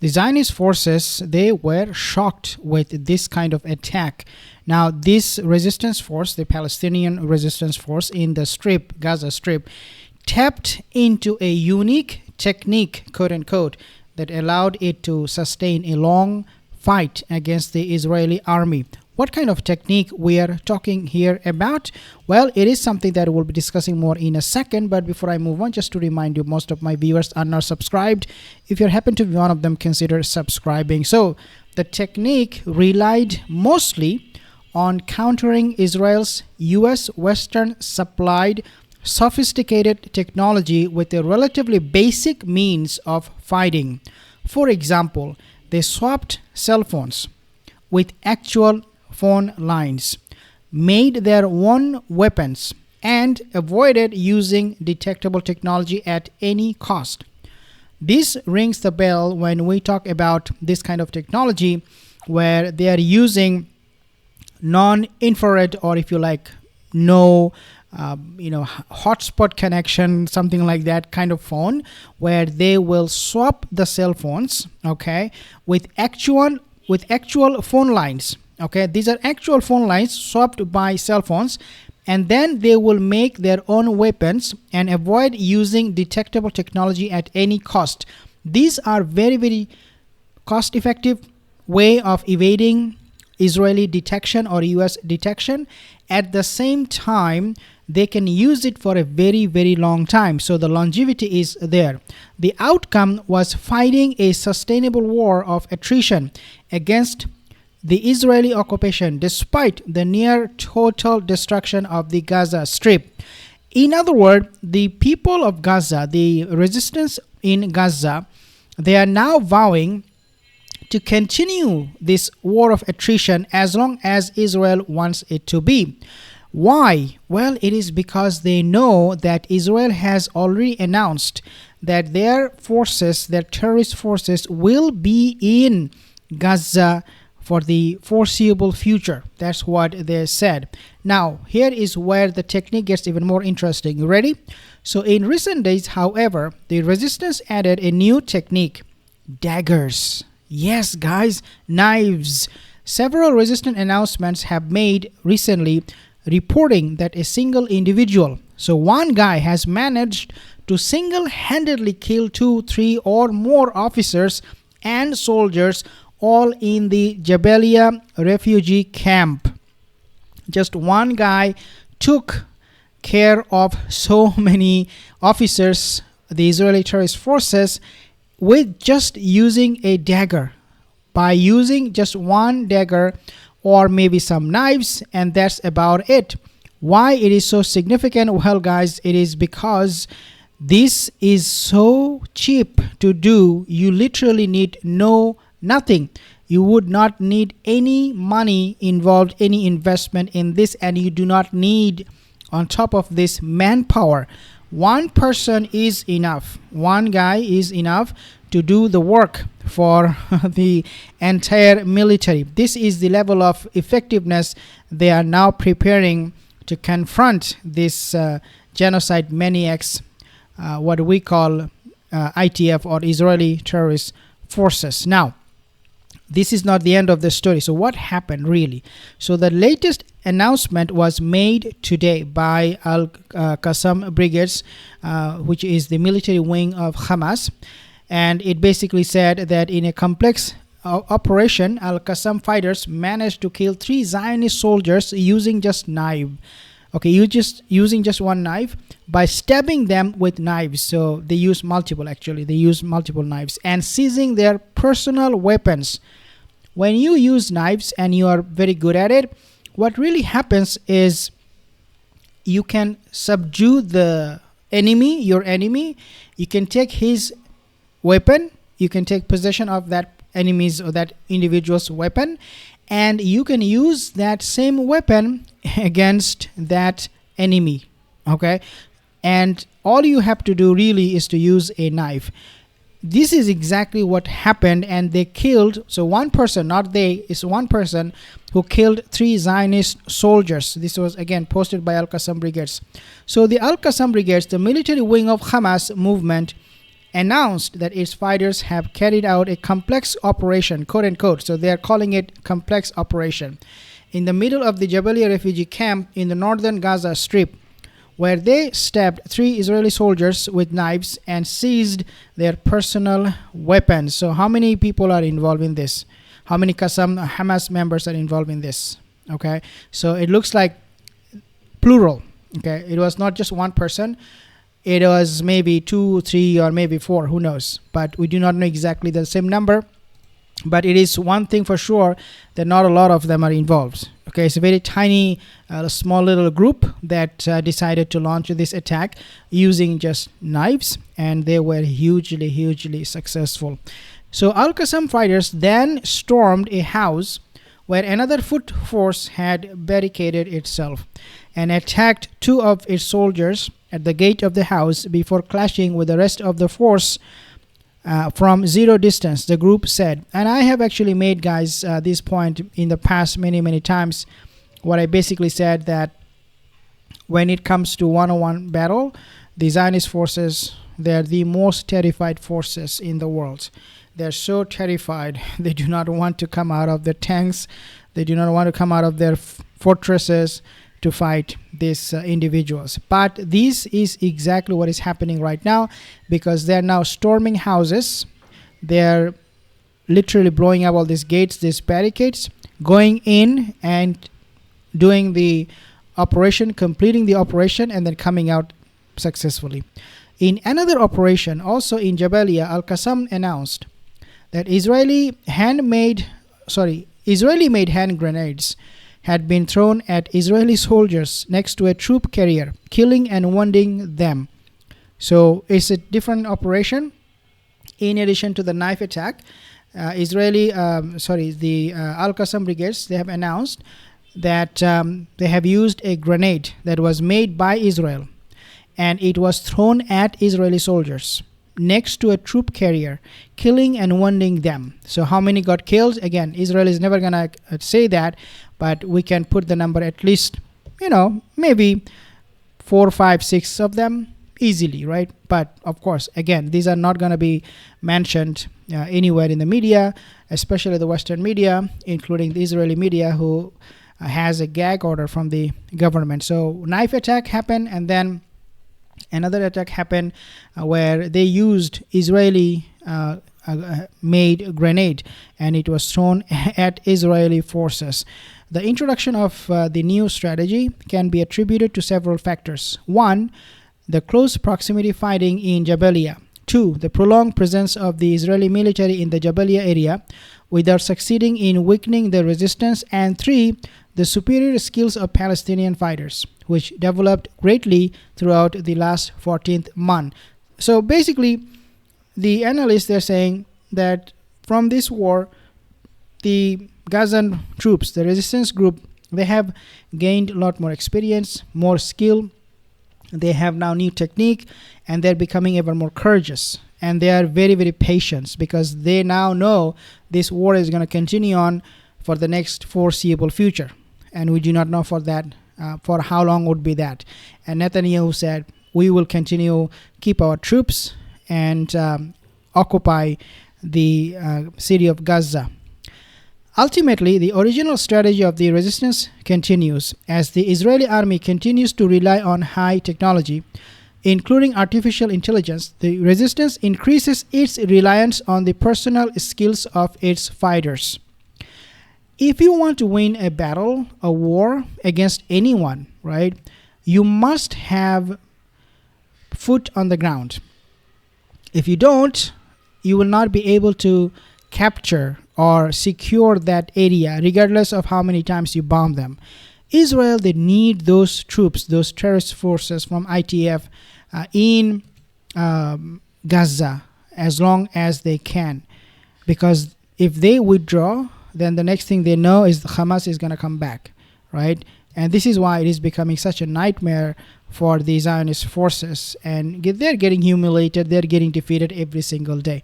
The Zionist forces, they were shocked with this kind of attack. Now, this resistance force, the Palestinian resistance force in the Strip, Gaza Strip, tapped into a unique technique, quote unquote, that allowed it to sustain a long fight against the Israeli army. What kind of technique we are talking here about? Well, it is something that we'll be discussing more in a second. But before I move on, just to remind you, most of my viewers are not subscribed. If you happen to be one of them, consider subscribing. So the technique relied mostly on countering Israel's U.S. Western supplied sophisticated technology with a relatively basic means of fighting. For example, they swapped cell phones with actual phone lines, made their own weapons, and avoided using detectable technology at any cost. This rings the bell when we talk about this kind of technology where they are using non-infrared, or if you like, no hotspot connection, something like that kind of phone, where they will swap the cell phones, okay, with actual phone lines. Okay, these are actual phone lines swapped by cell phones, and then they will make their own weapons and avoid using detectable technology at any cost. These are very, very cost-effective way of evading Israeli detection or US detection. At the same time, they can use it for a very, very long time. So the longevity is there. The outcome was fighting a sustainable war of attrition against the Israeli occupation despite the near total destruction of the Gaza Strip. In other words, the people of Gaza, the resistance in Gaza, they are now vowing to continue this war of attrition as long as Israel wants it to be. Why? Well, it is because they know that Israel has already announced that their forces, their terrorist forces, will be in Gaza for the foreseeable future. That's what they said. Now, here is where the technique gets even more interesting. You ready? So in recent days, however, the resistance added a new technique: daggers. Yes, guys, knives. Several resistance announcements have made recently reporting that a single individual, so one guy, has managed to single-handedly kill 2, 3, or more officers and soldiers, all in the Jabalia refugee camp. Just one guy took care of so many officers, the Israeli terrorist forces, with just using a dagger. By using just one dagger or maybe some knives, and that's about it. Why it is so significant? Well, guys, it is because this is so cheap to do. You literally need nothing. You would not need any money involved, any investment in this, and you do not need, on top of this, manpower. One person is enough. One guy is enough to do the work for the entire military. This is the level of effectiveness they are now preparing to confront this genocide maniacs, what we call IDF, or Israeli terrorist forces. Now, this is not the end of the story. So what happened really? So the latest announcement was made today by Al-Qassam Brigades, which is the military wing of Hamas. And it basically said that in a complex operation, Al-Qassam fighters managed to kill 3 Zionist soldiers using just knife. Okay, using just one knife by stabbing them with knives. So they use multiple, actually. They use multiple knives and seizing their personal weapons. When you use knives and you are very good at it, what really happens is you can subdue the enemy, your enemy. You can take his weapon. You can take possession of that enemy's or that individual's weapon, and you can use that same weapon against that enemy. Okay, and all you have to do really is to use a knife. This is exactly what happened, and they killed, so one person, not they, it's one person who killed 3 Zionist soldiers. This was again posted by Al-Qassam Brigades. So the Al-Qassam Brigades, the military wing of Hamas movement, announced that its fighters have carried out a complex operation, quote unquote. So they are calling it complex operation in the middle of the Jabalia refugee camp in the northern Gaza Strip, where they stabbed 3 Israeli soldiers with knives and seized their personal weapons. So how many people are involved in this? How many Qassam Hamas members are involved in this? Okay, so it looks like plural. Okay, it was not just one person. It was maybe 2, 3, or maybe 4, who knows, but we do not know exactly the same number. But it is one thing for sure that not a lot of them are involved. Okay, it's a very tiny, small little group that decided to launch this attack using just knives, and they were hugely successful. So Al-Qassam fighters then stormed a house where another foot force had barricaded itself and attacked 2 of its soldiers at the gate of the house before clashing with the rest of the force from zero distance, the group said. And I have actually made, guys, this point in the past many times, what I basically said, that when it comes to one-on-one battle, the Zionist forces, they're the most terrified forces in the world. They're so terrified. They do not want to come out of their tanks. They do not want to come out of their fortresses to fight these individuals. But this is exactly what is happening right now, because they're now storming houses. They're literally blowing up all these gates, these barricades, going in and doing the operation, completing the operation, and then coming out successfully. In another operation, also in Jabalia, Al-Qassam announced that Israeli made hand grenades had been thrown at Israeli soldiers next to a troop carrier, killing and wounding them. So it's a different operation. In addition to the knife attack, the Al-Qassam brigades, they have announced that they have used a grenade that was made by Israel, and it was thrown at Israeli soldiers next to a troop carrier, killing and wounding them. So how many got killed? Again, Israel is never going to say that, but we can put the number at least, maybe 4, 5, 6 of them easily, right? But of course, again, these are not going to be mentioned anywhere in the media, especially the Western media, including the Israeli media, who has a gag order from the government. So knife attack happened, and then another attack happened where they used Israeli made grenade, and it was thrown at Israeli forces. The introduction of the new strategy can be attributed to several factors. 1, the close proximity fighting in Jabalia. 2, the prolonged presence of the Israeli military in the Jabalia area without succeeding in weakening the resistance. And 3, the superior skills of Palestinian fighters, which developed greatly throughout the last 14th month. So basically, the analysts, they're saying that from this war, the Gazan troops, the resistance group, they have gained a lot more experience, more skill. They have now new technique, and they're becoming ever more courageous. And they are very patient, because they now know this war is going to continue on for the next foreseeable future. And we do not know for how long would be that. And Netanyahu said, we will continue, keep our troops, and occupy the city of Gaza. Ultimately, the original strategy of the resistance continues as the Israeli army continues to rely on high technology, including artificial intelligence. The resistance increases its reliance on the personal skills of its fighters. If you want to win a battle, a war against anyone, right, you must have foot on the ground. If you don't, you will not be able to capture or secure that area, regardless of how many times you bomb them. Israel, they need those troops, those terrorist forces from IDF in Gaza as long as they can. Because if they withdraw, then the next thing they know is the Hamas is going to come back, right? And this is why it is becoming such a nightmare for the Zionist forces. And they're getting humiliated, they're getting defeated every single day.